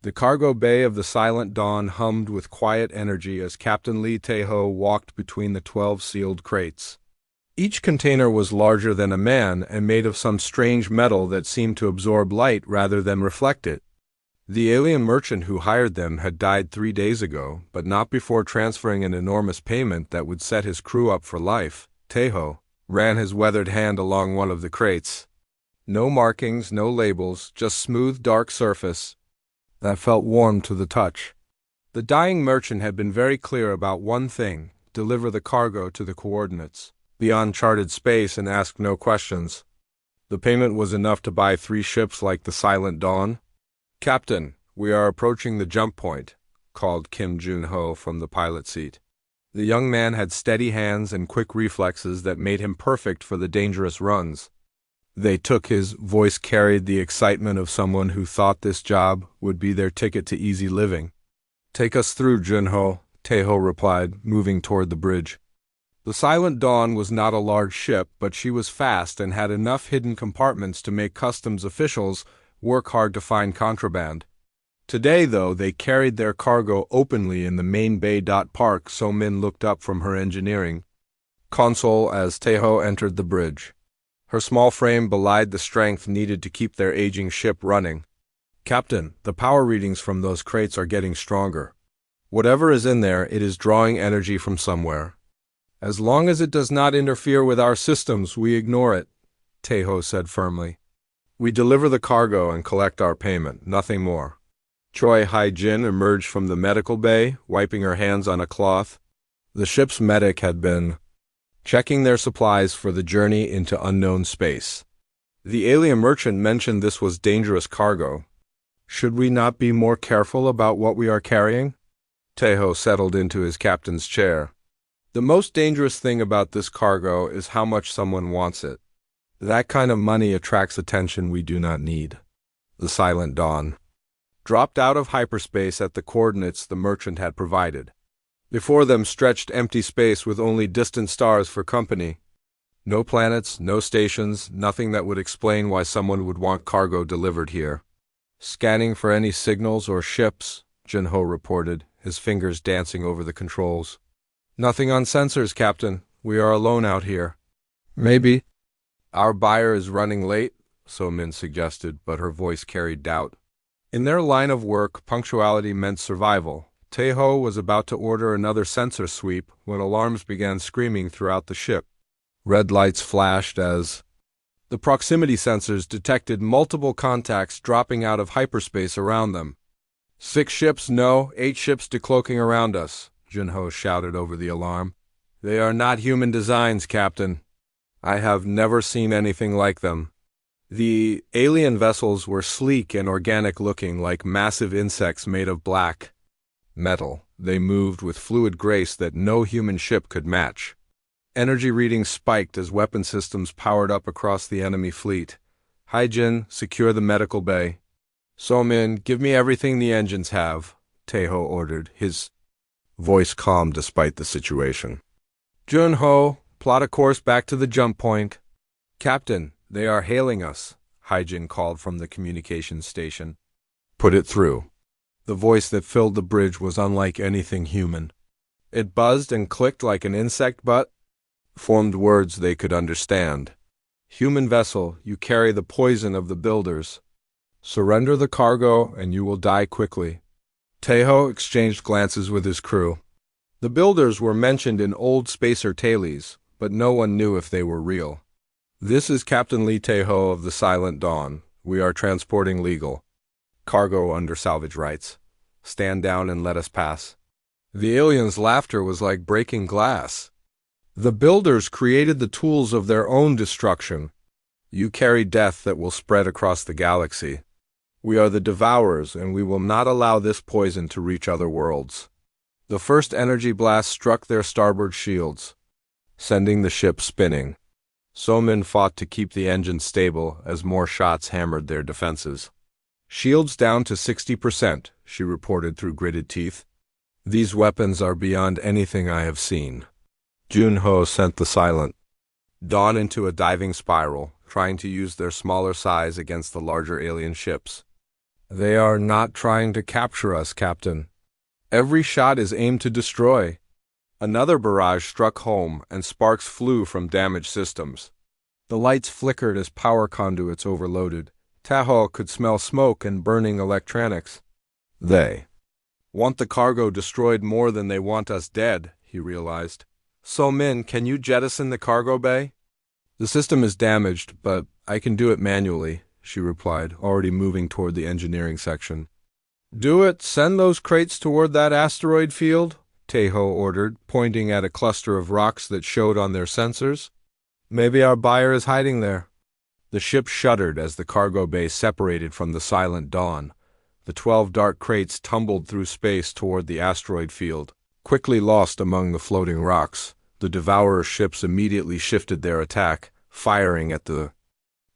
The cargo bay of the Silent Dawn hummed with quiet energy as Captain Lee Tae-ho walked between the 12 sealed crates. Each container was larger than a man and made of some strange metal that seemed to absorb light rather than reflect it. The alien merchant who hired them had died 3 days ago, but not before transferring an enormous payment that would set his crew up for life. Tae-ho ran his weathered hand along one of the crates. No markings, no labels, just smooth, dark surface that felt warm to the touch. The dying merchant had been very clear about one thing: deliver the cargo to the coordinates beyond charted space and ask no questions. The payment was enough to buy 3 ships like the Silent Dawn. "Captain, we are approaching the jump point," called Kim Jun-ho from the pilot seat. The young man had steady hands and quick reflexes that made him perfect for the dangerous runs. His voice carried the excitement of someone who thought this job would be their ticket to easy living. "Take us through, Jun-ho," Tae-ho replied, moving toward the bridge. The Silent Dawn was not a large ship, but she was fast and had enough hidden compartments to make customs officials work hard to find contraband. Today, though, they carried their cargo openly in the main bay. Park So-min looked up from her engineering console as Tae-ho entered the bridge. Her small frame belied the strength needed to keep their aging ship running. "Captain, the power readings from those crates are getting stronger. Whatever is in there, it is drawing energy from somewhere. As long as it does not interfere with our systems, we ignore it," Tae-ho said firmly. "We deliver the cargo and collect our payment, nothing more." Choi Hai-jin emerged from the medical bay, wiping her hands on a cloth. The ship's medic had been checking their supplies for the journey into unknown space. The alien merchant mentioned this was dangerous cargo. "Should we not be more careful about what we are carrying?" Tae-ho settled into his captain's chair. "The most dangerous thing about this cargo is how much someone wants it. That kind of money attracts attention we do not need." The Silent Dawn dropped out of hyperspace at the coordinates the merchant had provided. Before them stretched empty space with only distant stars for company. No planets, no stations, nothing that would explain why someone would want cargo delivered here. "Scanning for any signals or ships," Jun-ho reported, his fingers dancing over the controls. "Nothing on sensors, Captain. We are alone out here." "Maybe our buyer is running late," So-min suggested, but her voice carried doubt. In their line of work, punctuality meant survival. Tae-ho was about to order another sensor sweep when alarms began screaming throughout the ship. Red lights flashed as the proximity sensors detected multiple contacts dropping out of hyperspace around them. "6 ships, no, 8 ships decloaking around us," Jun-ho shouted over the alarm. "They are not human designs, Captain. I have never seen anything like them." The alien vessels were sleek and organic-looking, like massive insects made of black metal. They moved with fluid grace that no human ship could match. Energy readings spiked as weapon systems powered up across the enemy fleet. "Hai-jin, secure the medical bay." "So-min, give me everything the engines have," Tae-ho ordered, his voice calm despite the situation. "Jun-ho, plot a course back to the jump point." "Captain, they are hailing us," Hai-jin called from the communications station. "Put it through." The voice that filled the bridge was unlike anything human. It buzzed and clicked like an insect but formed words they could understand. "Human vessel, you carry the poison of the builders. Surrender the cargo and you will die quickly." Tae-ho exchanged glances with his crew. The builders were mentioned in old spacer tailies, but no one knew if they were real. "This is Captain Lee Tae-ho of the Silent Dawn. We are transporting legal cargo under salvage rights. Stand down and let us pass." The aliens' laughter was like breaking glass. "The builders created the tools of their own destruction. You carry death that will spread across the galaxy. We are the devourers, and we will not allow this poison to reach other worlds." The first energy blast struck their starboard shields, sending the ship spinning. So-min fought to keep the engine stable as more shots hammered their defenses. "Shields down to 60%, she reported through gritted teeth. "These weapons are beyond anything I have seen." Jun-ho sent the Silent Dawn into a diving spiral, trying to use their smaller size against the larger alien ships. They are not trying to capture us, Captain. Every shot is aimed to destroy. Another barrage struck home, and sparks flew from damaged systems. The lights flickered as power conduits overloaded. Tahoe could smell smoke and burning electronics. They want the cargo destroyed more than they want us dead, he realized. So Min, can you jettison the cargo bay? The system is damaged, but I can do it manually, she replied, already moving toward the engineering section. Do it. Send those crates toward that asteroid field, Tahoe ordered, pointing at a cluster of rocks that showed on their sensors. Maybe our buyer is hiding there. The ship shuddered as the cargo bay separated from the silent dawn. The 12 dark crates tumbled through space toward the asteroid field. Quickly lost among the floating rocks, the Devourer ships immediately shifted their attack, firing at the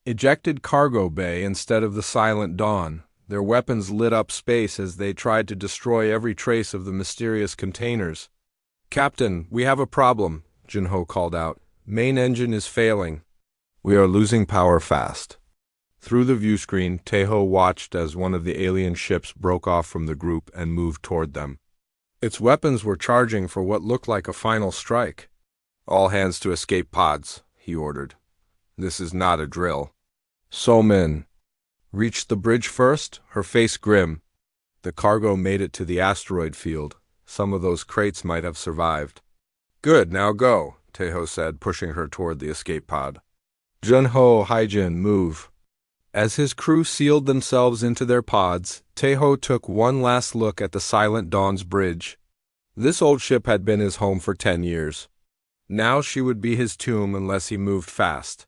ejected cargo bay instead of the silent dawn. Their weapons lit up space as they tried to destroy every trace of the mysterious containers. Captain, we have a problem, Jinho called out. Main engine is failing. We are losing power fast. Through the viewscreen, Tahoe watched as one of the alien ships broke off from the group and moved toward them. Its weapons were charging for what looked like a final strike. All hands to escape pods, he ordered. This is not a drill. So Min reached the bridge first, her face grim. The cargo made it to the asteroid field. Some of those crates might have survived. Good, now go, Tahoe said, pushing her toward the escape pod. Junho, Haijin, move. As his crew sealed themselves into their pods, Tahoe took one last look at the Silent Dawn's bridge. This old ship had been his home for 10 years. Now she would be his tomb unless he moved fast.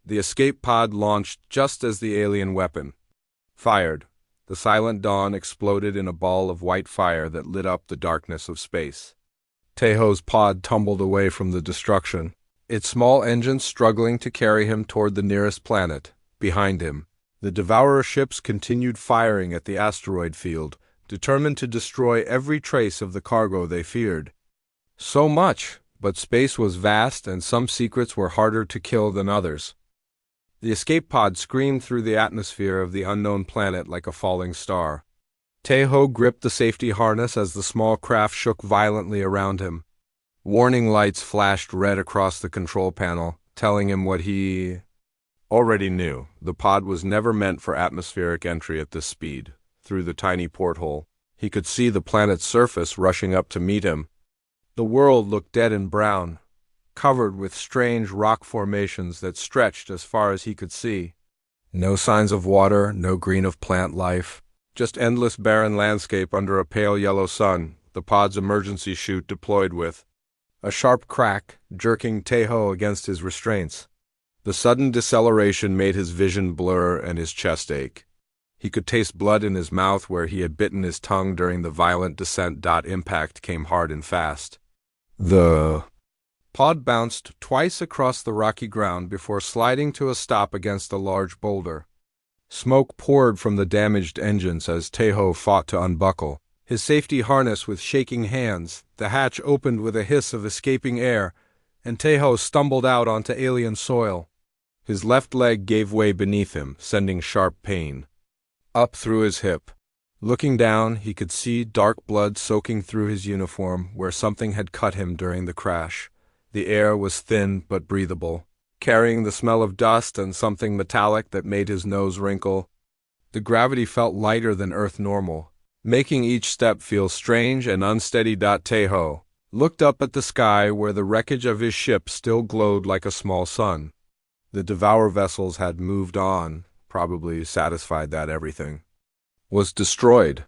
The escape pod launched just as the alien weapon fired. The Silent Dawn exploded in a ball of white fire that lit up the darkness of space. Tahoe's pod tumbled away from the destruction, its small engines struggling to carry him toward the nearest planet. Behind him, the Devourer ships continued firing at the asteroid field, determined to destroy every trace of the cargo they feared. So much, but space was vast and some secrets were harder to kill than others. The escape pod screamed through the atmosphere of the unknown planet like a falling star. Tahoe gripped the safety harness as the small craft shook violently around him. Warning lights flashed red across the control panel, telling him what he already knew. The pod was never meant for atmospheric entry at this speed. Through the tiny porthole, he could see the planet's surface rushing up to meet him. The world looked dead and brown, covered with strange rock formations that stretched as far as he could see. No signs of water, no green of plant life, just endless barren landscape under a pale yellow sun, the pod's emergency chute deployed with. A sharp crack, jerking Tahoe against his restraints. The sudden deceleration made his vision blur and his chest ache. He could taste blood in his mouth where he had bitten his tongue during the violent descent. Impact came hard and fast. The pod bounced twice across the rocky ground before sliding to a stop against a large boulder. Smoke poured from the damaged engines as Tahoe fought to unbuckle. His safety harness with shaking hands, the hatch opened with a hiss of escaping air, and Tahoe stumbled out onto alien soil. His left leg gave way beneath him, sending sharp pain up through his hip. Looking down, he could see dark blood soaking through his uniform where something had cut him during the crash. The air was thin but breathable, carrying the smell of dust and something metallic that made his nose wrinkle. The gravity felt lighter than Earth normal, making each step feel strange and unsteady. Tahoe looked up at the sky where the wreckage of his ship still glowed like a small sun. The Devourer vessels had moved on, probably satisfied that everything was destroyed.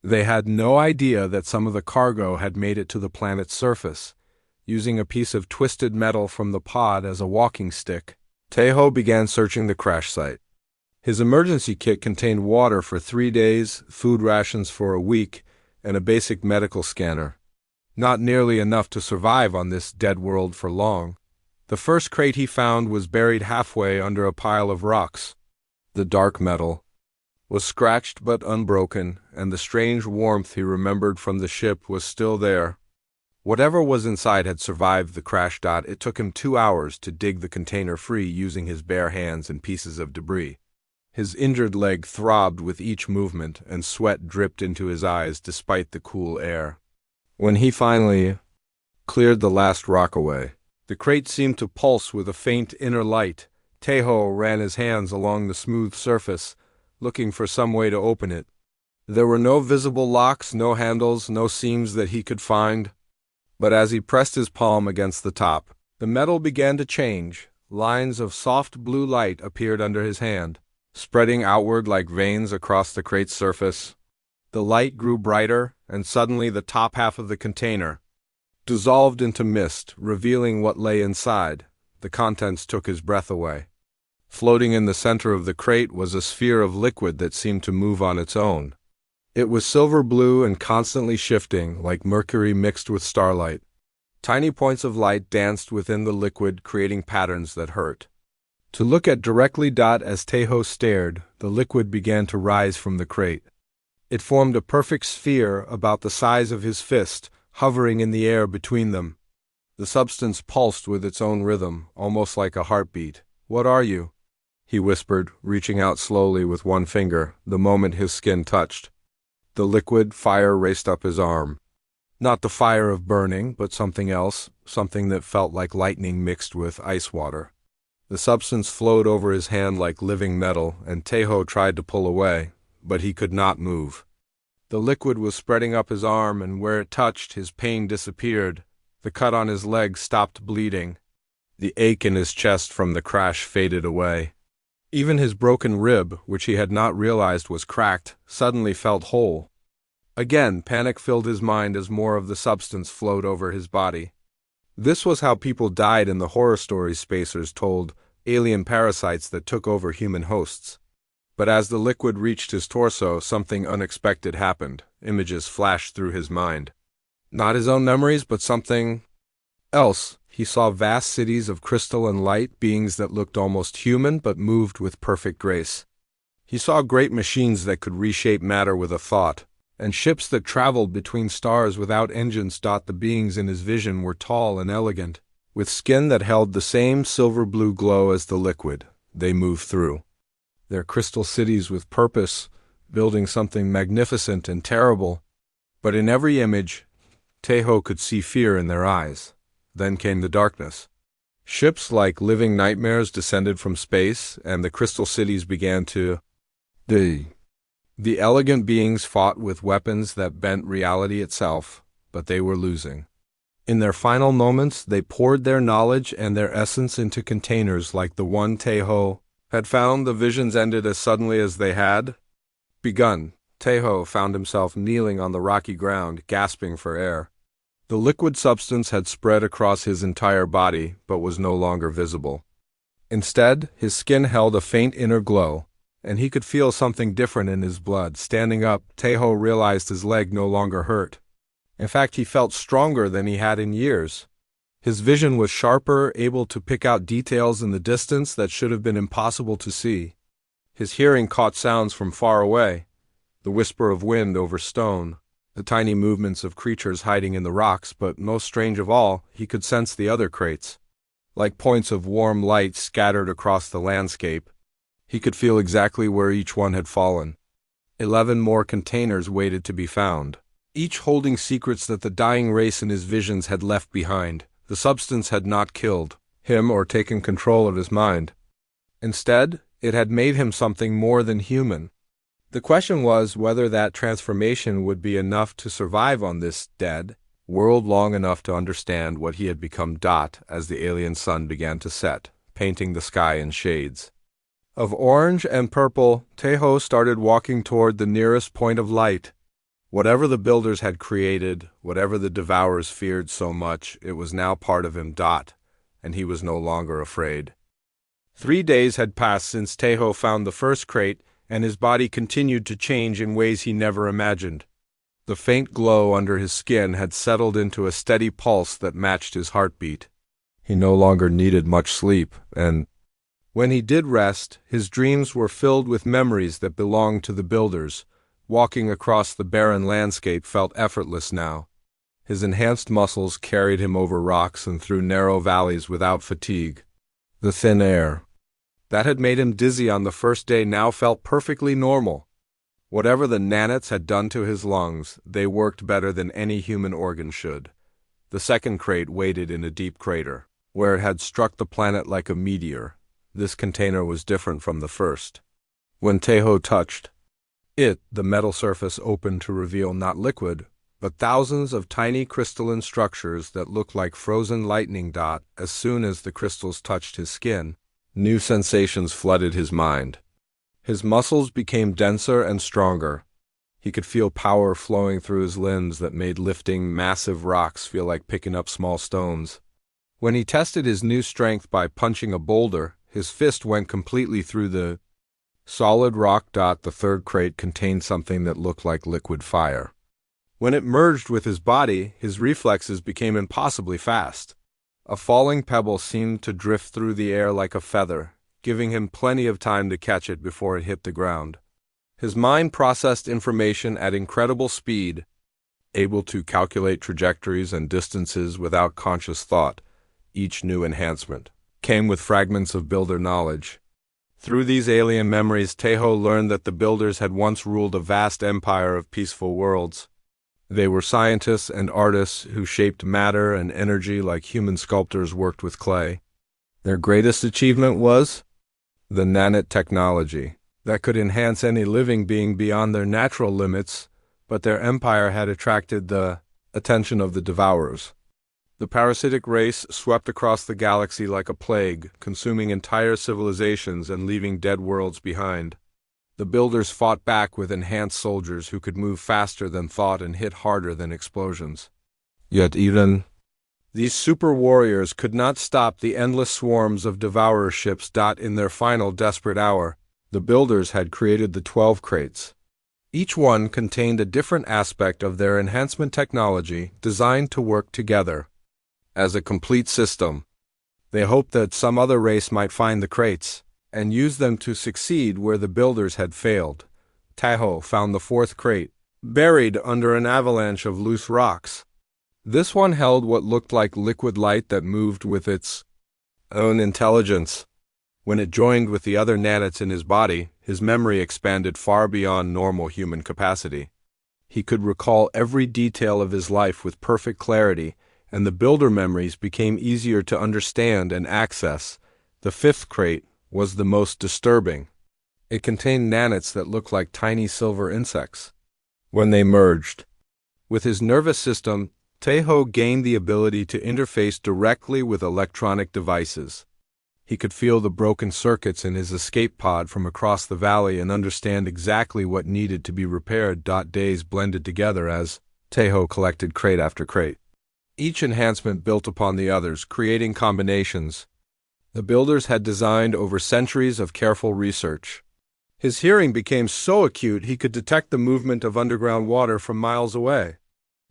They had no idea that some of the cargo had made it to the planet's surface. Using a piece of twisted metal from the pod as a walking stick, Tahoe began searching the crash site. His emergency kit contained water for 3 days, food rations for a week, and a basic medical scanner. Not nearly enough to survive on this dead world for long. The first crate he found was buried halfway under a pile of rocks. The dark metal was scratched but unbroken, and the strange warmth he remembered from the ship was still there. Whatever was inside had survived the crash. It took him 2 hours to dig the container free using his bare hands and pieces of debris. His injured leg throbbed with each movement, and sweat dripped into his eyes despite the cool air. When he finally cleared the last rock away, the crate seemed to pulse with a faint inner light. Teho ran his hands along the smooth surface, looking for some way to open it. There were no visible locks, no handles, no seams that he could find. But as he pressed his palm against the top, the metal began to change. Lines of soft blue light appeared under his hand, spreading outward like veins across the crate's surface. The light grew brighter, and suddenly the top half of the container dissolved into mist, revealing what lay inside. The contents took his breath away. Floating in the center of the crate was a sphere of liquid that seemed to move on its own. It was silver blue and constantly shifting, like mercury mixed with starlight. Tiny points of light danced within the liquid, creating patterns that hurt. To look at directly as Teho stared, the liquid began to rise from the crate. It formed a perfect sphere about the size of his fist, hovering in the air between them. The substance pulsed with its own rhythm, almost like a heartbeat. "What are you?" he whispered, reaching out slowly with one finger, the moment his skin touched. The liquid fire raced up his arm. Not the fire of burning, but something else, something that felt like lightning mixed with ice water. The substance flowed over his hand like living metal, and Teho tried to pull away, but he could not move. The liquid was spreading up his arm, and where it touched, his pain disappeared. The cut on his leg stopped bleeding. The ache in his chest from the crash faded away. Even his broken rib, which he had not realized was cracked, suddenly felt whole. Again, panic filled his mind as more of the substance flowed over his body. This was how people died in the horror stories spacers told, alien parasites that took over human hosts. But as the liquid reached his torso, something unexpected happened. Images flashed through his mind. Not his own memories, but something else. He saw vast cities of crystal and light, beings that looked almost human but moved with perfect grace. He saw great machines that could reshape matter with a thought, and ships that traveled between stars without engines. The beings in his vision were tall and elegant, with skin that held the same silver-blue glow as the liquid they moved through. Their crystal cities with purpose, building something magnificent and terrible. But in every image, Teho could see fear in their eyes. Then came the darkness. Ships like living nightmares descended from space, and the crystal cities began to The elegant beings fought with weapons that bent reality itself, but they were losing. In their final moments, they poured their knowledge and their essence into containers like the one Teho had found. The visions ended as suddenly as they had begun. Teho found himself kneeling on the rocky ground, gasping for air. The liquid substance had spread across his entire body, but was no longer visible. Instead, his skin held a faint inner glow, and he could feel something different in his blood. Standing up, Teho realized his leg no longer hurt. In fact, he felt stronger than he had in years. His vision was sharper, able to pick out details in the distance that should have been impossible to see. His hearing caught sounds from far away, the whisper of wind over stone, the tiny movements of creatures hiding in the rocks, but most strange of all, he could sense the other crates. Like points of warm light scattered across the landscape, he could feel exactly where each one had fallen. 11 more containers waited to be found, each holding secrets that the dying race in his visions had left behind. The substance had not killed him or taken control of his mind. Instead, it had made him something more than human. The question was whether that transformation would be enough to survive on this dead world long enough to understand what he had become. As the alien sun began to set, painting the sky in shades of orange and purple, Teho started walking toward the nearest point of light. Whatever the builders had created, whatever the devourers feared so much, it was now part of him. And he was no longer afraid. 3 days had passed since Teho found the first crate, and his body continued to change in ways he never imagined. The faint glow under his skin had settled into a steady pulse that matched his heartbeat. He no longer needed much sleep, and when he did rest, his dreams were filled with memories that belonged to the builders. Walking across the barren landscape felt effortless now. His enhanced muscles carried him over rocks and through narrow valleys without fatigue. The thin air that had made him dizzy on the first day now felt perfectly normal. Whatever the nanites had done to his lungs, they worked better than any human organ should. The second crate waited in a deep crater, where it had struck the planet like a meteor. This container was different from the first. When Tahoe touched it, the metal surface opened to reveal not liquid, but thousands of tiny crystalline structures that looked like frozen lightning dot. As soon as the crystals touched his skin, new sensations flooded his mind. His muscles became denser and stronger. He could feel power flowing through his limbs that made lifting massive rocks feel like picking up small stones. When he tested his new strength by punching a boulder, his fist went completely through the solid rock. The third crate contained something that looked like liquid fire. When it merged with his body, his reflexes became impossibly fast. A falling pebble seemed to drift through the air like a feather, giving him plenty of time to catch it before it hit the ground. His mind processed information at incredible speed, able to calculate trajectories and distances without conscious thought. Each new enhancement came with fragments of builder knowledge. Through these alien memories, Tahoe learned that the builders had once ruled a vast empire of peaceful worlds. They were scientists and artists who shaped matter and energy like human sculptors worked with clay. Their greatest achievement was the nanite technology that could enhance any living being beyond their natural limits, but their empire had attracted the attention of the devourers. The parasitic race swept across the galaxy like a plague, consuming entire civilizations and leaving dead worlds behind. The builders fought back with enhanced soldiers who could move faster than thought and hit harder than explosions. Yet even these super warriors could not stop the endless swarms of devourer ships. In their final desperate hour, the builders had created the 12 crates. Each one contained a different aspect of their enhancement technology designed to work together as a complete system. They hoped that some other race might find the crates and use them to succeed where the builders had failed. Tahoe found the fourth crate, buried under an avalanche of loose rocks. This one held what looked like liquid light that moved with its own intelligence. When it joined with the other nanites in his body, his memory expanded far beyond normal human capacity. He could recall every detail of his life with perfect clarity, and the builder memories became easier to understand and access. The fifth crate was the most disturbing. It contained nanites that looked like tiny silver insects. When they merged with his nervous system, Tahoe gained the ability to interface directly with electronic devices. He could feel the broken circuits in his escape pod from across the valley and understand exactly what needed to be repaired. Days blended together as Tahoe collected crate after crate. Each enhancement built upon the others, creating combinations the builders had designed over centuries of careful research. His hearing became so acute he could detect the movement of underground water from miles away.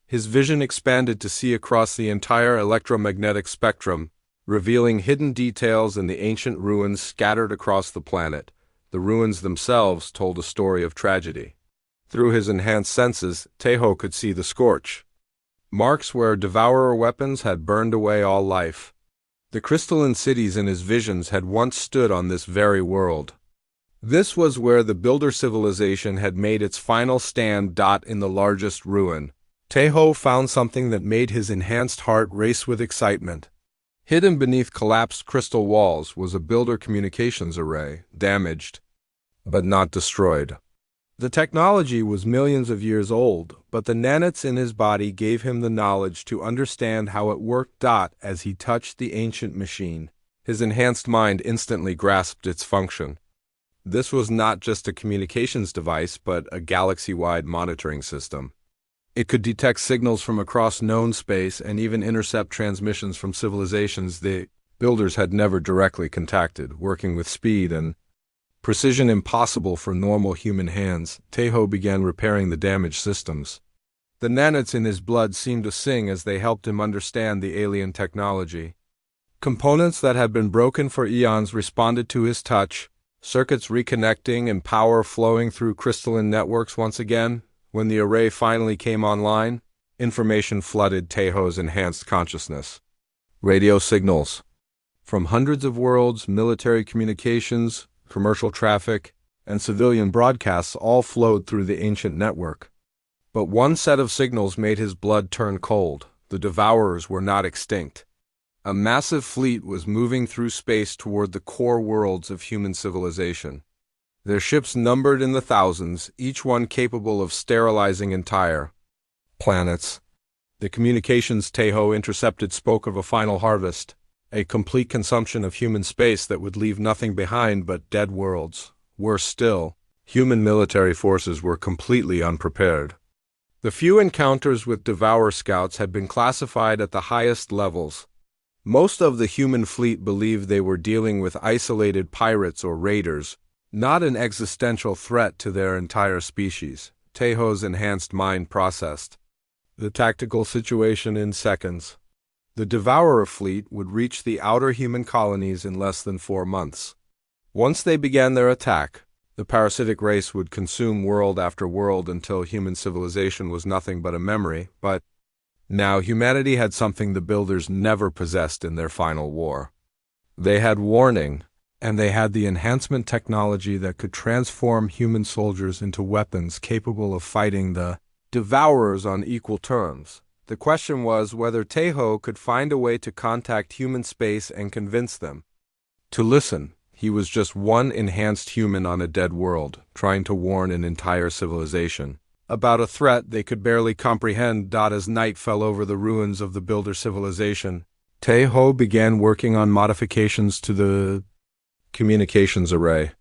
His vision expanded to see across the entire electromagnetic spectrum, revealing hidden details in the ancient ruins scattered across the planet. The ruins themselves told a story of tragedy. Through his enhanced senses, Tahoe could see the scorch marks where devourer weapons had burned away all life. The crystalline cities in his visions had once stood on this very world. This was where the builder civilization had made its final stand. In the largest ruin, Tahoe found something that made his enhanced heart race with excitement. Hidden beneath collapsed crystal walls was a builder communications array, damaged, but not destroyed. The technology was millions of years old, but the nanites in his body gave him the knowledge to understand how it worked. As he touched the ancient machine, his enhanced mind instantly grasped its function. This was not just a communications device, but a galaxy-wide monitoring system. It could detect signals from across known space and even intercept transmissions from civilizations the builders had never directly contacted. Working with speed and precision impossible for normal human hands, Tahoe began repairing the damaged systems. The nanites in his blood seemed to sing as they helped him understand the alien technology. Components that had been broken for eons responded to his touch, circuits reconnecting and power flowing through crystalline networks once again. When the array finally came online, information flooded Tahoe's enhanced consciousness. Radio signals From hundreds of worlds, military communications, commercial traffic, and civilian broadcasts all flowed through the ancient network. But one set of signals made his blood turn cold. The Devourers were not extinct. A massive fleet was moving through space toward the core worlds of human civilization. Their ships numbered in the thousands, each one capable of sterilizing entire planets. The communications Tahoe intercepted spoke of a final harvest, a complete consumption of human space that would leave nothing behind but dead worlds. Worse still, human military forces were completely unprepared. The few encounters with Devourer scouts had been classified at the highest levels. Most of the human fleet believed they were dealing with isolated pirates or raiders, not an existential threat to their entire species. Tahoe's enhanced mind processed the tactical situation in seconds. The Devourer fleet would reach the outer human colonies in less than 4 months. Once they began their attack, the parasitic race would consume world after world until human civilization was nothing but a memory. But now humanity had something the Builders never possessed in their final war. They had warning, and they had the enhancement technology that could transform human soldiers into weapons capable of fighting the Devourers on equal terms. The question was whether Tahoe could find a way to contact human space and convince them to listen. He was just one enhanced human on a dead world, trying to warn an entire civilization about a threat they could barely comprehend. As night fell over the ruins of the Builder civilization, Tahoe began working on modifications to the communications array.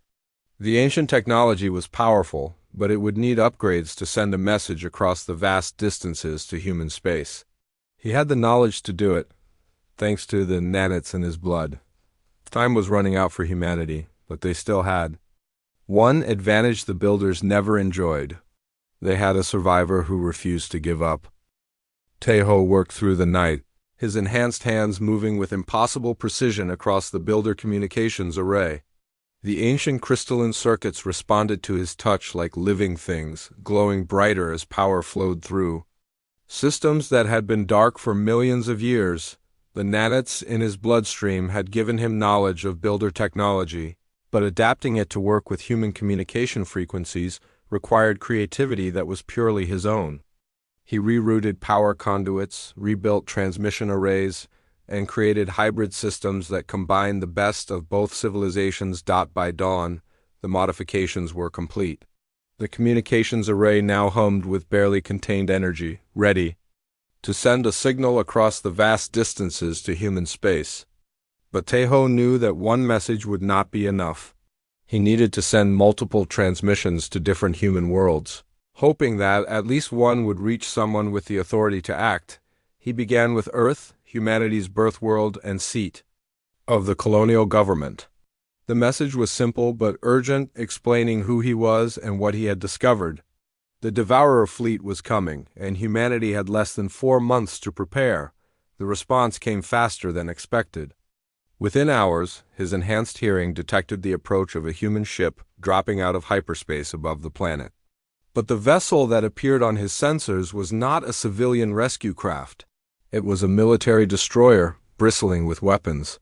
The ancient technology was powerful, but it would need upgrades to send a message across the vast distances to human space. He had the knowledge to do it, thanks to the nanites in his blood. Time was running out for humanity, but they still had one advantage the Builders never enjoyed. They had a survivor who refused to give up. Tahoe worked through the night, his enhanced hands moving with impossible precision across the Builder communications array. The ancient crystalline circuits responded to his touch like living things, glowing brighter as power flowed through. Systems that had been dark for millions of years, the nanites in his bloodstream had given him knowledge of Builder technology, but adapting it to work with human communication frequencies required creativity that was purely his own. He rerouted power conduits, rebuilt transmission arrays, and created hybrid systems that combined the best of both civilizations. By dawn, the modifications were complete. The communications array now hummed with barely contained energy, ready to send a signal across the vast distances to human space. But Tahoe knew that one message would not be enough. He needed to send multiple transmissions to different human worlds. Hoping that at least one would reach someone with the authority to act, he began with Earth, humanity's birth world and seat of the colonial government. The message was simple but urgent, explaining who he was and what he had discovered. The Devourer fleet was coming, and humanity had less than 4 months to prepare. The response came faster than expected. Within hours, his enhanced hearing detected the approach of a human ship dropping out of hyperspace above the planet. But the vessel that appeared on his sensors was not a civilian rescue craft. It was a military destroyer, bristling with weapons.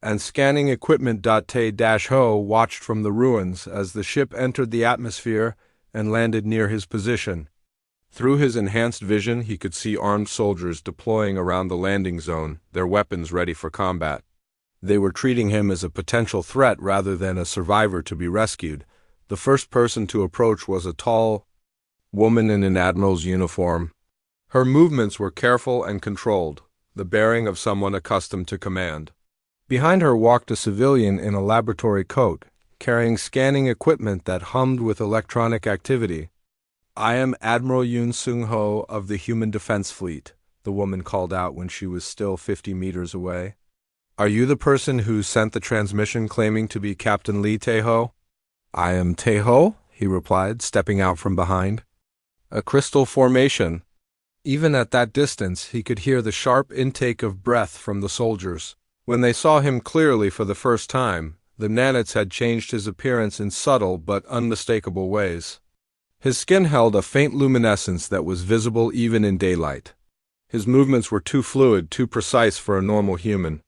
And scanning equipment. Tahoe watched from the ruins as the ship entered the atmosphere and landed near his position. Through his enhanced vision, he could see armed soldiers deploying around the landing zone, their weapons ready for combat. They were treating him as a potential threat rather than a survivor to be rescued. The first person to approach was a tall woman in an admiral's uniform. Her movements were careful and controlled, the bearing of someone accustomed to command. Behind her walked a civilian in a laboratory coat, carrying scanning equipment that hummed with electronic activity. "I am Admiral Yoon Sung-ho of the Human Defense Fleet," the woman called out when she was still 50 meters away. "Are you the person who sent the transmission claiming to be Captain Lee Tahoe?" "I am Tahoe," he replied, stepping out from behind. A crystal formation. Even at that distance, he could hear the sharp intake of breath from the soldiers. When they saw him clearly for the first time, the nanites had changed his appearance in subtle but unmistakable ways. His skin held a faint luminescence that was visible even in daylight. His movements were too fluid, too precise for a normal human.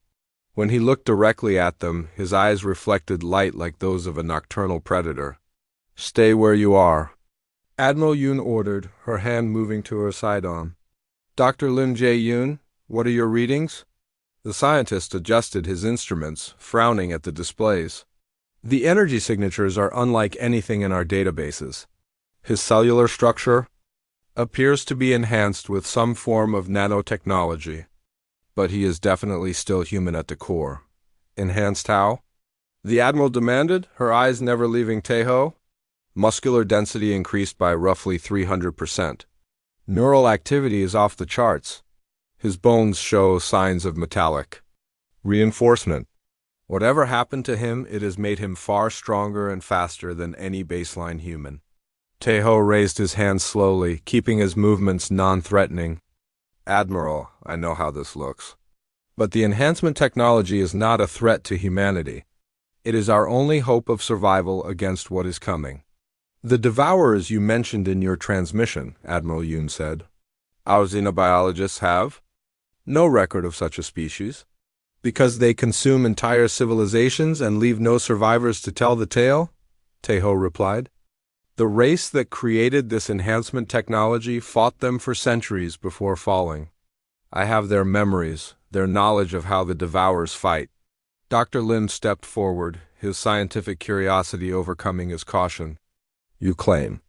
When he looked directly at them, his eyes reflected light like those of a nocturnal predator. "Stay where you are," Admiral Yoon ordered, her hand moving to her sidearm. "Dr. Lim Jae-yoon, what are your readings?" The scientist adjusted his instruments, frowning at the displays. "The energy signatures are unlike anything in our databases. His cellular structure appears to be enhanced with some form of nanotechnology, but he is definitely still human at the core." "Enhanced how?" the Admiral demanded, her eyes never leaving Taeho. "Muscular density increased by roughly 300%. Neural activity is off the charts. His bones show signs of metallic reinforcement. Whatever happened to him, it has made him far stronger and faster than any baseline human." Taeho raised his hand slowly, keeping his movements non-threatening. "Admiral, I know how this looks. But the enhancement technology is not a threat to humanity. It is our only hope of survival against what is coming." "The devourers you mentioned in your transmission," Admiral Yoon said. "Our xenobiologists have no record of such a species." "Because they consume entire civilizations and leave no survivors to tell the tale?" Taeho replied. "The race that created this enhancement technology fought them for centuries before falling. I have their memories, their knowledge of how the devourers fight." Dr. Lim stepped forward, his scientific curiosity overcoming his caution. "You claim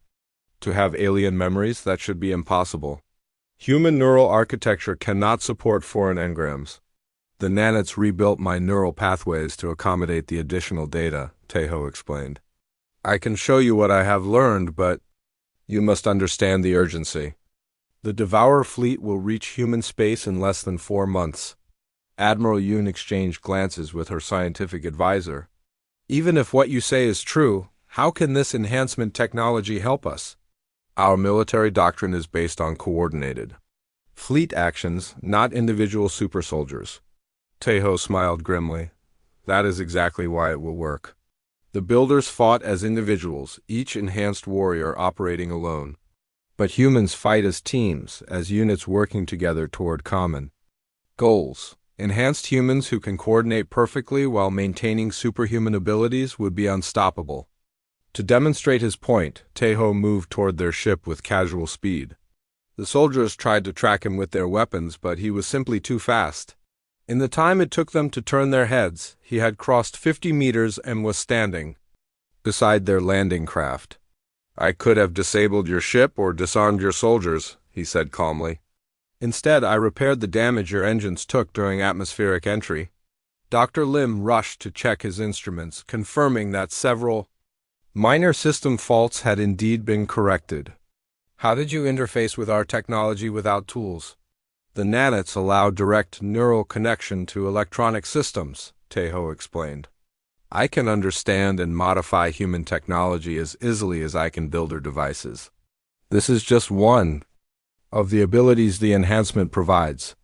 to have alien memories? That should be impossible. Human neural architecture cannot support foreign engrams." "The nanites rebuilt my neural pathways to accommodate the additional data," Taeho explained. "I can show you what I have learned, but you must understand the urgency. The Devourer fleet will reach human space in less than 4 months." Admiral Yoon exchanged glances with her scientific advisor. "Even if what you say is true, how can this enhancement technology help us?" "Our military doctrine is based on coordinated fleet actions, not individual super soldiers." Taeho smiled grimly. "That is exactly why it will work. The builders fought as individuals, each enhanced warrior operating alone. But humans fight as teams, as units working together toward common goals. Enhanced humans who can coordinate perfectly while maintaining superhuman abilities would be unstoppable." To demonstrate his point, Taeho moved toward their ship with casual speed. The soldiers tried to track him with their weapons, but he was simply too fast. In the time it took them to turn their heads, he had crossed 50 meters and was standing beside their landing craft. "I could have disabled your ship or disarmed your soldiers," he said calmly. "Instead, I repaired the damage your engines took during atmospheric entry." Dr. Lim rushed to check his instruments, confirming that several minor system faults had indeed been corrected. "How did you interface with our technology without tools?" "The nanites allow direct neural connection to electronic systems," Taeho explained. "I can understand and modify human technology as easily as I can builder devices. This is just one of the abilities the enhancement provides."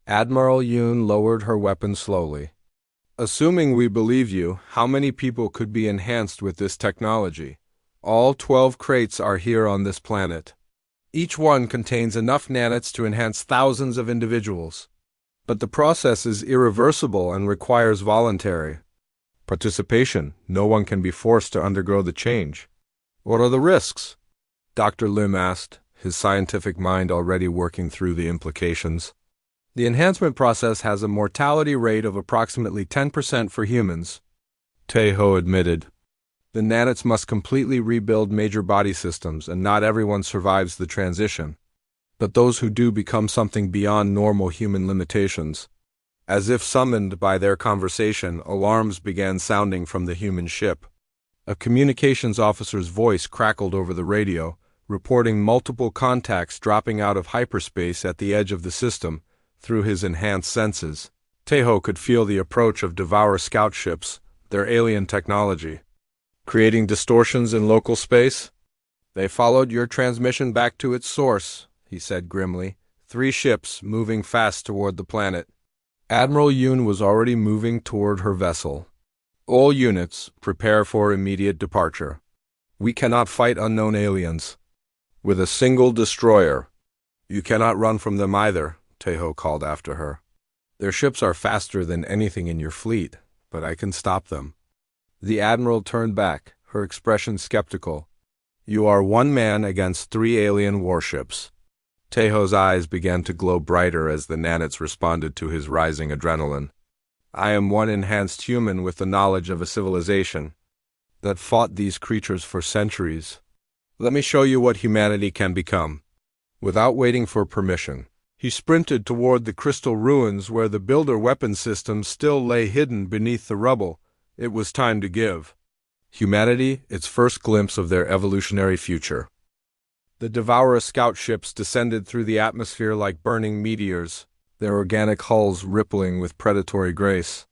Admiral Yoon lowered her weapon slowly. "Assuming we believe you, how many people could be enhanced with this technology? All 12 crates are here on this planet. Each one contains enough nanites to enhance thousands of individuals. But the process is irreversible and requires voluntary participation. No one can be forced to undergo the change." "What are the risks?" Dr. Lim asked, his scientific mind already working through the implications. "The enhancement process has a mortality rate of approximately 10% for humans," Taeho admitted. "The nanites must completely rebuild major body systems, and not everyone survives the transition. But those who do become something beyond normal human limitations." As if summoned by their conversation, alarms began sounding from the human ship. A communications officer's voice crackled over the radio, reporting multiple contacts dropping out of hyperspace at the edge of the system through his enhanced senses. Taeho could feel the approach of Devourer scout ships, their alien technology creating distortions in local space. "They followed your transmission back to its source," he said grimly. 3 ships moving fast toward the planet. Admiral Yoon was already moving toward her vessel. "All units, prepare for immediate departure. We cannot fight unknown aliens with a single destroyer." "You cannot run from them either," Taeho called after her. Their ships are faster than anything in your fleet, but I can stop them." The admiral turned back, her expression skeptical. "You are one man against 3 alien warships." Teho's eyes began to glow brighter as the nanites responded to his rising adrenaline. "I am one enhanced human with the knowledge of a civilization that fought these creatures for centuries. Let me show you what humanity can become." Without waiting for permission, he sprinted toward the crystal ruins where the builder weapon systems still lay hidden beneath the rubble. It was time to give humanity its first glimpse of their evolutionary future. The Devourer scout ships descended through the atmosphere like burning meteors, their organic hulls rippling with predatory grace.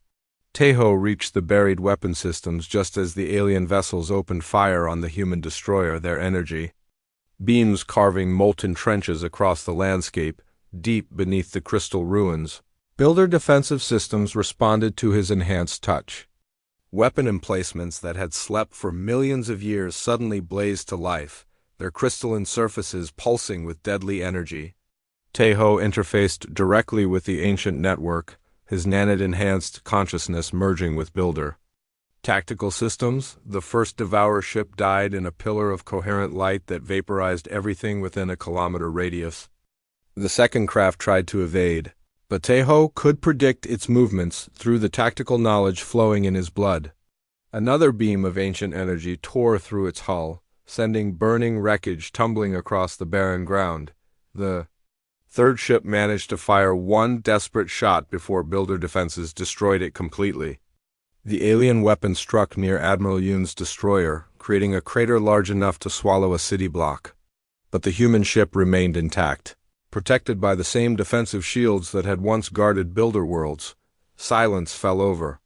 Teho reached the buried weapon systems just as the alien vessels opened fire on the human destroyer, their energy beams carving molten trenches across the landscape, deep beneath the crystal ruins. Builder defensive systems responded to his enhanced touch. Weapon emplacements that had slept for millions of years suddenly blazed to life, their crystalline surfaces pulsing with deadly energy. Teho interfaced directly with the ancient network, his nanite-enhanced consciousness merging with Builder. Tactical systems, the first Devourer ship died in a pillar of coherent light that vaporized everything within a kilometer radius. The second craft tried to evade, but Teho could predict its movements through the tactical knowledge flowing in his blood. Another beam of ancient energy tore through its hull, sending burning wreckage tumbling across the barren ground. The third ship managed to fire one desperate shot before Builder defenses destroyed it completely. The alien weapon struck near Admiral Yoon's destroyer, creating a crater large enough to swallow a city block. But the human ship remained intact, protected by the same defensive shields that had once guarded Builder worlds. Silence fell over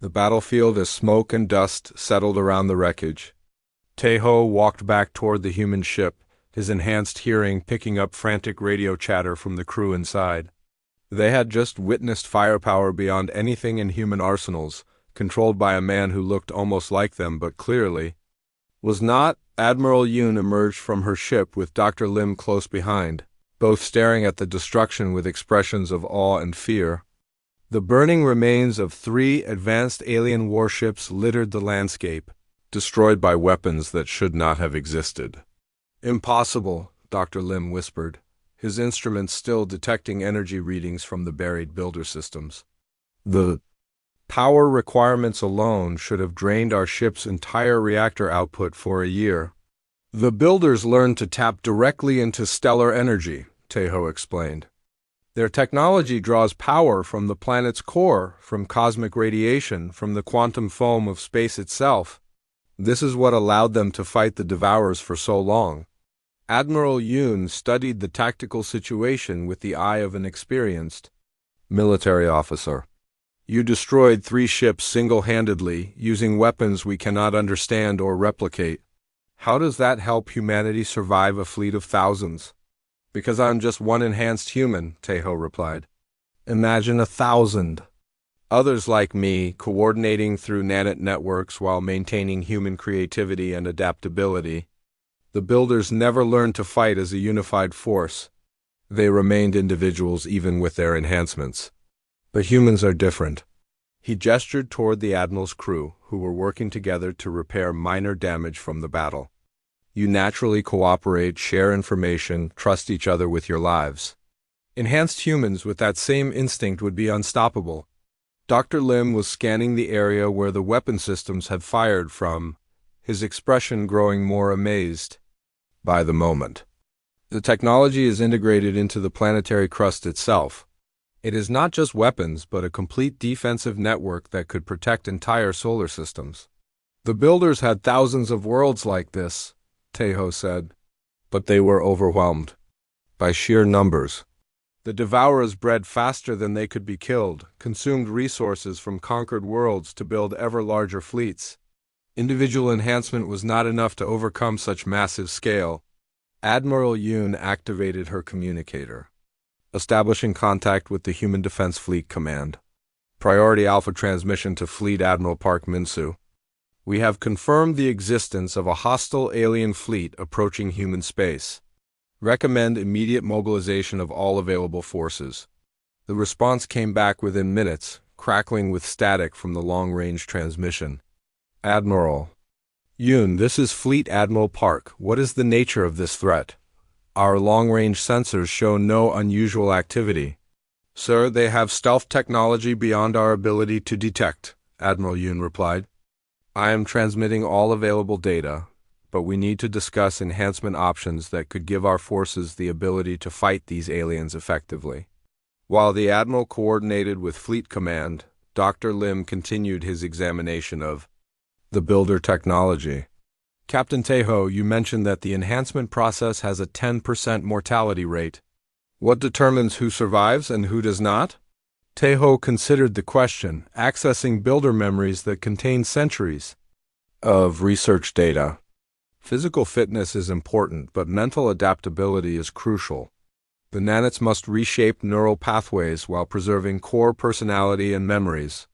the battlefield as smoke and dust settled around the wreckage. Teho walked back toward the human ship, his enhanced hearing picking up frantic radio chatter from the crew inside. They had just witnessed firepower beyond anything in human arsenals, controlled by a man who looked almost like them but clearly was not. Admiral Yoon emerged from her ship with Dr. Lim close behind, both staring at the destruction with expressions of awe and fear. The burning remains of 3 advanced alien warships littered the landscape, destroyed by weapons that should not have existed. "Impossible," Dr. Lim whispered, his instruments still detecting energy readings from the buried Builder systems. "The power requirements alone should have drained our ship's entire reactor output for a year." "The Builders learned to tap directly into stellar energy," Teho explained. "Their technology draws power from the planet's core, from cosmic radiation, from the quantum foam of space itself. This is what allowed them to fight the Devourers for so long." Admiral Yoon studied the tactical situation with the eye of an experienced military officer. "You destroyed 3 ships single-handedly, using weapons we cannot understand or replicate. How does that help humanity survive a fleet of thousands?" "Because I'm just one enhanced human," Teho replied. "Imagine 1,000. Others like me, coordinating through nanite networks while maintaining human creativity and adaptability. The Builders never learned to fight as a unified force. They remained individuals even with their enhancements. But humans are different." He gestured toward the Admiral's crew, who were working together to repair minor damage from the battle. "You naturally cooperate, share information, trust each other with your lives. Enhanced humans with that same instinct would be unstoppable." Dr. Lim was scanning the area where the weapon systems had fired from, his expression growing more amazed by the moment. "The technology is integrated into the planetary crust itself. It is not just weapons, but a complete defensive network that could protect entire solar systems." "The Builders had thousands of worlds like this," Teho said, "but they were overwhelmed by sheer numbers. The Devourers bred faster than they could be killed, consumed resources from conquered worlds to build ever larger fleets. Individual enhancement was not enough to overcome such massive scale." Admiral Yoon activated her communicator, establishing contact with the Human Defense Fleet Command. "Priority Alpha transmission to Fleet Admiral Park Minsu. We have confirmed the existence of a hostile alien fleet approaching human space. Recommend immediate mobilization of all available forces." The response came back within minutes, crackling with static from the long-range transmission. Admiral Yoon, this is Fleet Admiral Park. What is the nature of this threat? Our long-range sensors show no unusual activity. Sir, they have stealth technology beyond our ability to detect, Admiral Yoon replied. I am transmitting all available data, but we need to discuss enhancement options that could give our forces the ability to fight these aliens effectively. While the Admiral coordinated with Fleet Command, Dr. Lim continued his examination of the builder technology. Captain Taeho, you mentioned that the enhancement process has a 10% mortality rate. What determines who survives and who does not? Taeho considered the question, accessing builder memories that contain centuries of research data. Physical fitness is important, but mental adaptability is crucial. The nanites must reshape neural pathways while preserving core personality and memories.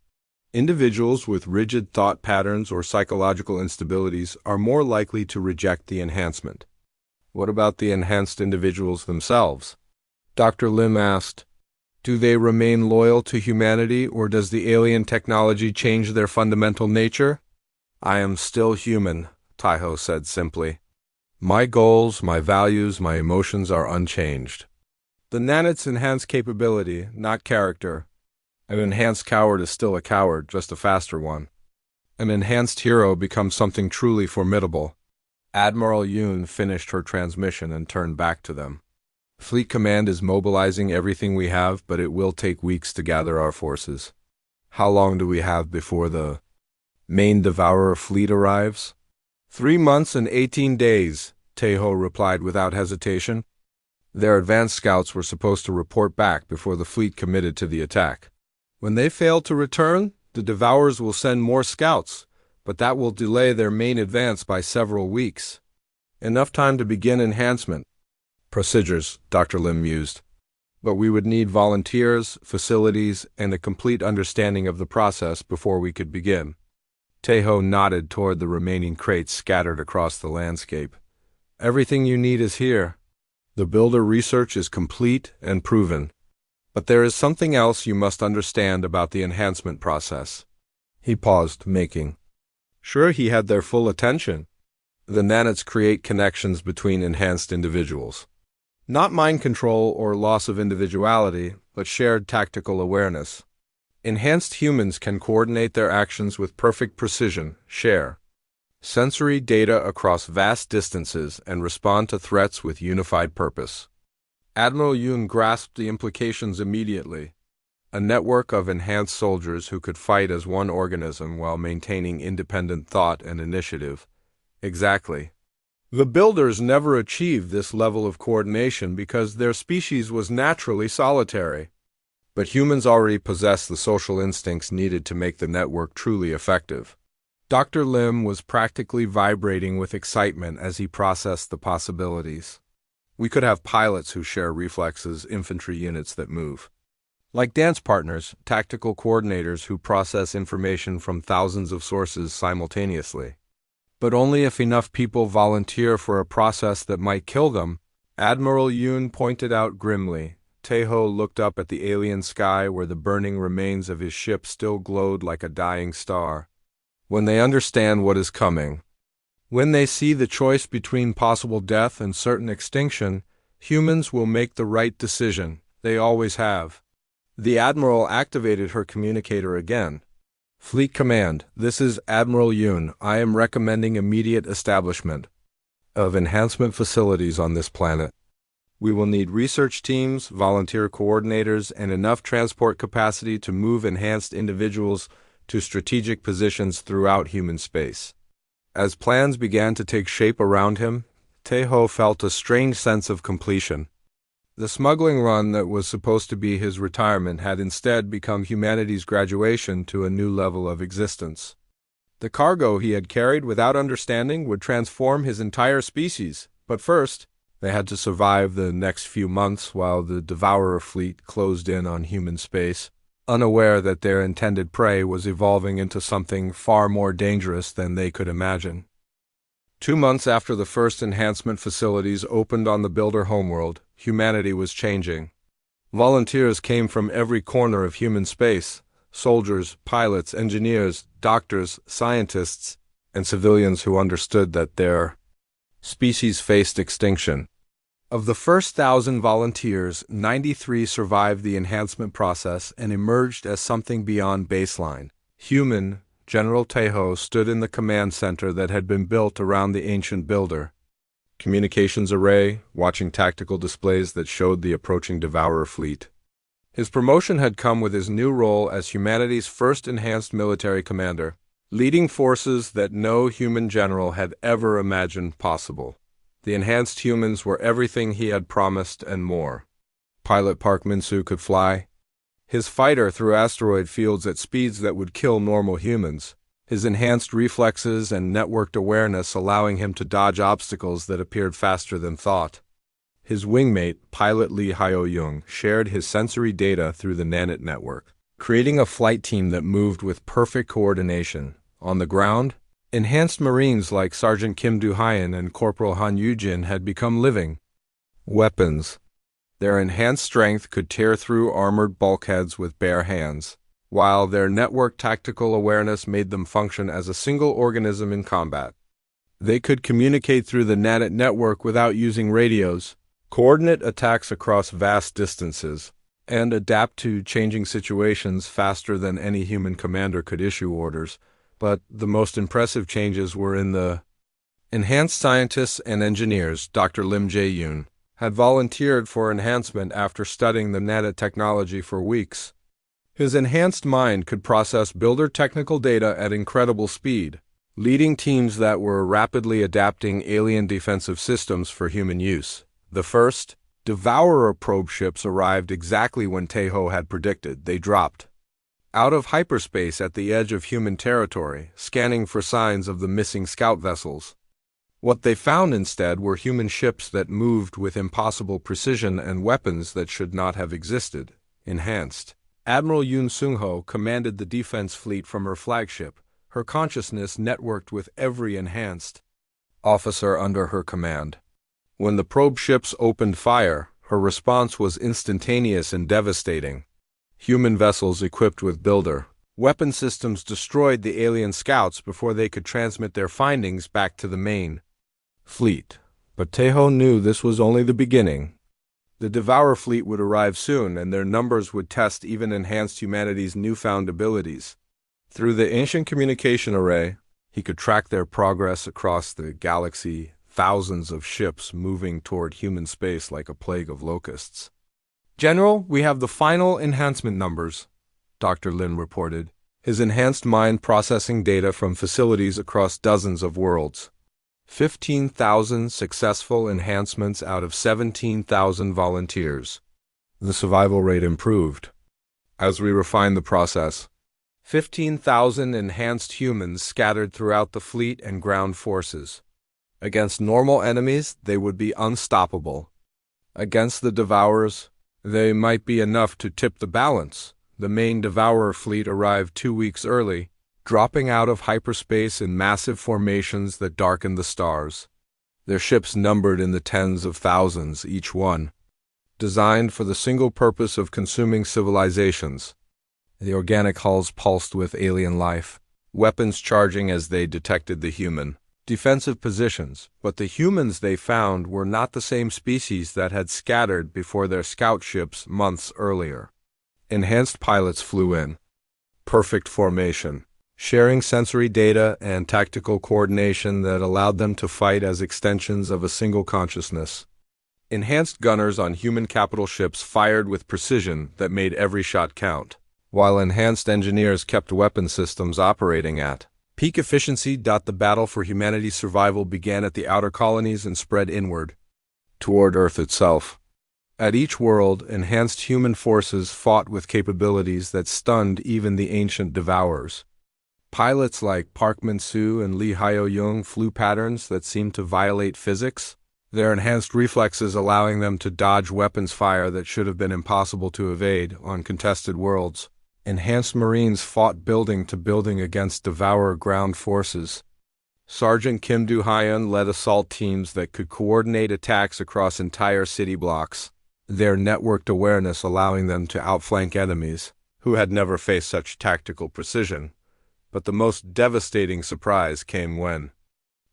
Individuals with rigid thought patterns or psychological instabilities are more likely to reject the enhancement. What about the enhanced individuals themselves? Dr. Lim asked, do they remain loyal to humanity, or does the alien technology change their fundamental nature? I am still human, Taeho said simply. My goals, my values, my emotions are unchanged. The nanites enhance capability, not character. An enhanced coward is still a coward, just a faster one. An enhanced hero becomes something truly formidable. Admiral Yoon finished her transmission and turned back to them. Fleet Command is mobilizing everything we have, but it will take weeks to gather our forces. How long do we have before the main Devourer fleet arrives? 3 months and 18 days, Taeho replied without hesitation. Their advanced scouts were supposed to report back before the fleet committed to the attack. When they fail to return, the Devourers will send more scouts, but that will delay their main advance by several weeks. Enough time to begin enhancement procedures, Dr. Lim mused. But we would need volunteers, facilities, and a complete understanding of the process before we could begin. Taeho nodded toward the remaining crates scattered across the landscape. Everything you need is here. The builder research is complete and proven. But there is something else you must understand about the enhancement process. He paused, making sure he had their full attention. The nanites create connections between enhanced individuals. Not mind control or loss of individuality, but shared tactical awareness. Enhanced humans can coordinate their actions with perfect precision, share sensory data across vast distances, and respond to threats with unified purpose. Admiral Yoon grasped the implications immediately. A network of enhanced soldiers who could fight as one organism while maintaining independent thought and initiative. Exactly. The builders never achieved this level of coordination because their species was naturally solitary. But humans already possess the social instincts needed to make the network truly effective. Dr. Lim was practically vibrating with excitement as he processed the possibilities. We could have pilots who share reflexes, infantry units that move. Like dance partners, tactical coordinators who process information from thousands of sources simultaneously. But only if enough people volunteer for a process that might kill them, Admiral Yoon pointed out grimly. Taeho looked up at the alien sky where the burning remains of his ship still glowed like a dying star. When they understand what is coming, when they see the choice between possible death and certain extinction, humans will make the right decision. They always have. The Admiral activated her communicator again. Fleet Command, this is Admiral Yoon. I am recommending immediate establishment of enhancement facilities on this planet. We will need research teams, volunteer coordinators, and enough transport capacity to move enhanced individuals to strategic positions throughout human space. As plans began to take shape around him, Taeho felt a strange sense of completion. The smuggling run that was supposed to be his retirement had instead become humanity's graduation to a new level of existence. The cargo he had carried without understanding would transform his entire species, but first, they had to survive the next few months while the Devourer fleet closed in on human space, unaware that their intended prey was evolving into something far more dangerous than they could imagine. 2 months after the first enhancement facilities opened on the builder homeworld, humanity was changing. Volunteers came from every corner of human space: soldiers, pilots, engineers, doctors, scientists, and civilians who understood that their species faced extinction. Of the first 1,000 volunteers, 93 survived the enhancement process and emerged as something beyond baseline. Human, General Tejo stood in the command center that had been built around the ancient builder. Communications array, watching tactical displays that showed the approaching Devourer fleet. His promotion had come with his new role as humanity's first enhanced military commander, leading forces that no human general had ever imagined possible. The enhanced humans were everything he had promised and more. Pilot Park Min-soo could fly his fighter through asteroid fields at speeds that would kill normal humans, his enhanced reflexes and networked awareness allowing him to dodge obstacles that appeared faster than thought. His wingmate, Pilot Lee Hyo-young, shared his sensory data through the Nanit network, creating a flight team that moved with perfect coordination. On the ground, enhanced Marines like Sergeant Kim Do-hyun and Corporal Han Yu-jin had become living weapons. Their enhanced strength could tear through armored bulkheads with bare hands, while their network tactical awareness made them function as a single organism in combat. They could communicate through the Nanit network without using radios, coordinate attacks across vast distances, and adapt to changing situations faster than any human commander could issue orders. But the most impressive changes were in the enhanced scientists and engineers. Dr. Lim Jae-yoon had volunteered for enhancement after studying the Nanit technology for weeks. His enhanced mind could process builder technical data at incredible speed, leading teams that were rapidly adapting alien defensive systems for human use. The first Devourer probe ships arrived exactly when Tejo had predicted. They dropped out of hyperspace at the edge of human territory, scanning for signs of the missing scout vessels. What they found instead were human ships that moved with impossible precision and weapons that should not have existed. Enhanced. Admiral Yoon Sung-ho commanded the defense fleet from her flagship, her consciousness networked with every enhanced officer under her command. When the probe ships opened fire, her response was instantaneous and devastating. Human vessels equipped with builder weapon systems destroyed the alien scouts before they could transmit their findings back to the main fleet. But Tejo knew this was only the beginning. The Devourer fleet would arrive soon, and their numbers would test even enhanced humanity's newfound abilities. Through the ancient communication array, he could track their progress across the galaxy, thousands of ships moving toward human space like a plague of locusts. "General, we have the final enhancement numbers," Dr. Lin reported, his enhanced mind processing data from facilities across dozens of worlds. 15,000 successful enhancements out of 17,000 volunteers. The survival rate improved. As we refined the process, 15,000 enhanced humans scattered throughout the fleet and ground forces. Against normal enemies, they would be unstoppable. Against the Devourers, they might be enough to tip the balance. The main Devourer fleet arrived 2 weeks early, dropping out of hyperspace in massive formations that darkened the stars. Their ships numbered in the tens of thousands each one, designed for the single purpose of consuming civilizations. The organic hulls pulsed with alien life, weapons charging as they detected the human defensive positions, but the humans they found were not the same species that had scattered before their scout ships months earlier. Enhanced pilots flew in. Perfect formation, sharing sensory data and tactical coordination that allowed them to fight as extensions of a single consciousness. Enhanced gunners on human capital ships fired with precision that made every shot count, while enhanced engineers kept weapon systems operating at peak efficiency. The battle for humanity's survival began at the outer colonies and spread inward, toward Earth itself. At each world, enhanced human forces fought with capabilities that stunned even the ancient Devourers. Pilots like Park Min-soo and Lee Hyo-young flew patterns that seemed to violate physics, their enhanced reflexes allowing them to dodge weapons fire that should have been impossible to evade on contested worlds. Enhanced Marines fought building to building against Devourer ground forces. Sergeant Kim Do-hyun led assault teams that could coordinate attacks across entire city blocks. their networked awareness allowing them to outflank enemies who had never faced such tactical precision. But the most devastating surprise came when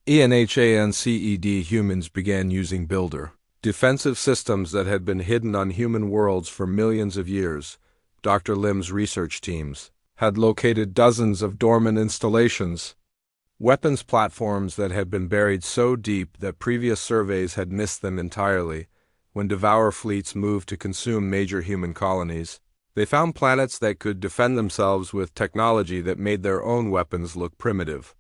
ENHANCED humans began using Builder, defensive systems that had been hidden on human worlds for millions of years. Dr. Lim's research teams had located dozens of dormant installations, weapons platforms that had been buried so deep that previous surveys had missed them entirely. When Devour fleets moved to consume major human colonies, they found planets that could defend themselves with technology that made their own weapons look primitive.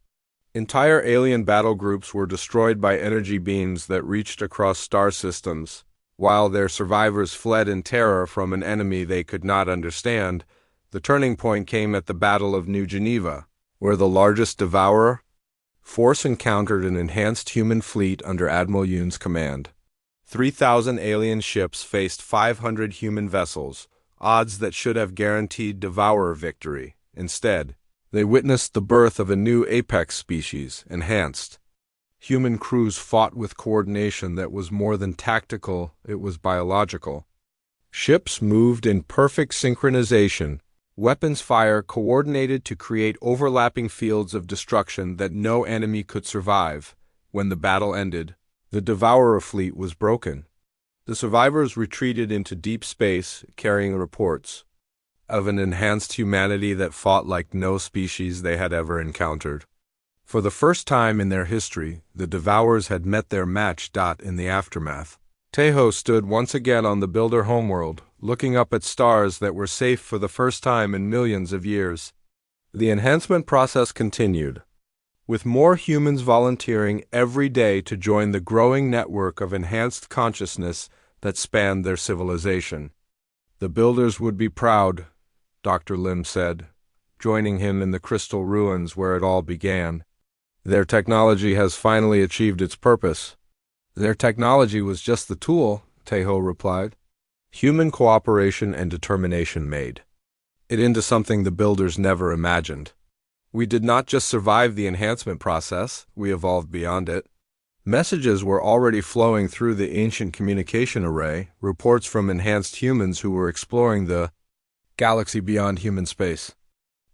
Entire alien battle groups were destroyed by energy beams that reached across star systems, while their survivors fled in terror from an enemy they could not understand. The turning point came at the Battle of New Geneva, where the largest Devourer force encountered an enhanced human fleet under Admiral Yoon's command. 3,000 alien ships faced 500 human vessels, odds that should have guaranteed Devourer victory. Instead, they witnessed the birth of a new apex species, enhanced. Human crews fought with coordination that was more than tactical, it was biological. Ships moved in perfect synchronization, weapons fire coordinated to create overlapping fields of destruction that no enemy could survive. When the battle ended, the Devourer fleet was broken. The survivors retreated into deep space, carrying reports of an enhanced humanity that fought like no species they had ever encountered. For the first time in their history, the Devourers had met their match. In the aftermath, Taeho stood once again on the Builder homeworld, looking up at stars that were safe for the first time in millions of years. The enhancement process continued, with more humans volunteering every day to join the growing network of enhanced consciousness that spanned their civilization. The Builders would be proud, Dr. Lim said, joining him in the crystal ruins where it all began. Their technology has finally achieved its purpose. Their technology was just the tool, Taeho replied. Human cooperation and determination made it into something the Builders never imagined. We did not just survive the enhancement process, we evolved beyond it. Messages were already flowing through the ancient communication array, reports from enhanced humans who were exploring the galaxy beyond human space.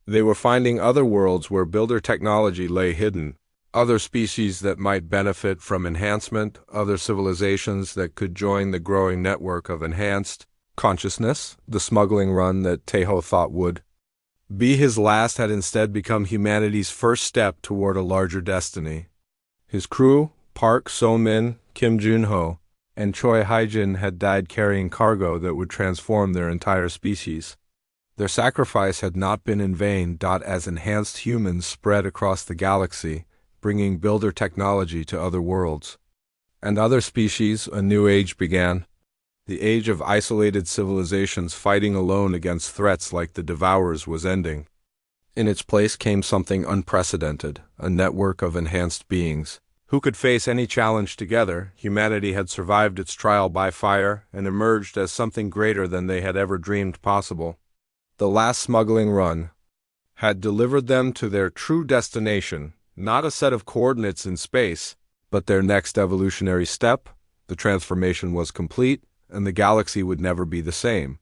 They were finding other worlds where Builder technology lay hidden, other species that might benefit from enhancement, other civilizations that could join the growing network of enhanced consciousness. The smuggling run that Taeho thought would be his last had instead become humanity's first step toward a larger destiny. His crew, Park So-min, Kim Jun-ho, and Choi Haijin had died carrying cargo that would transform their entire species. Their sacrifice had not been in vain. As enhanced humans spread across the galaxy, bringing Builder technology to other worlds and other species, a new age began. The age of isolated civilizations fighting alone against threats like the Devourers was ending. In its place came something unprecedented, a network of enhanced beings who could face any challenge together. Humanity had survived its trial by fire and emerged as something greater than they had ever dreamed possible. The last smuggling run had delivered them to their true destination, not a set of coordinates in space, but their next evolutionary step. The transformation was complete, and the galaxy would never be the same.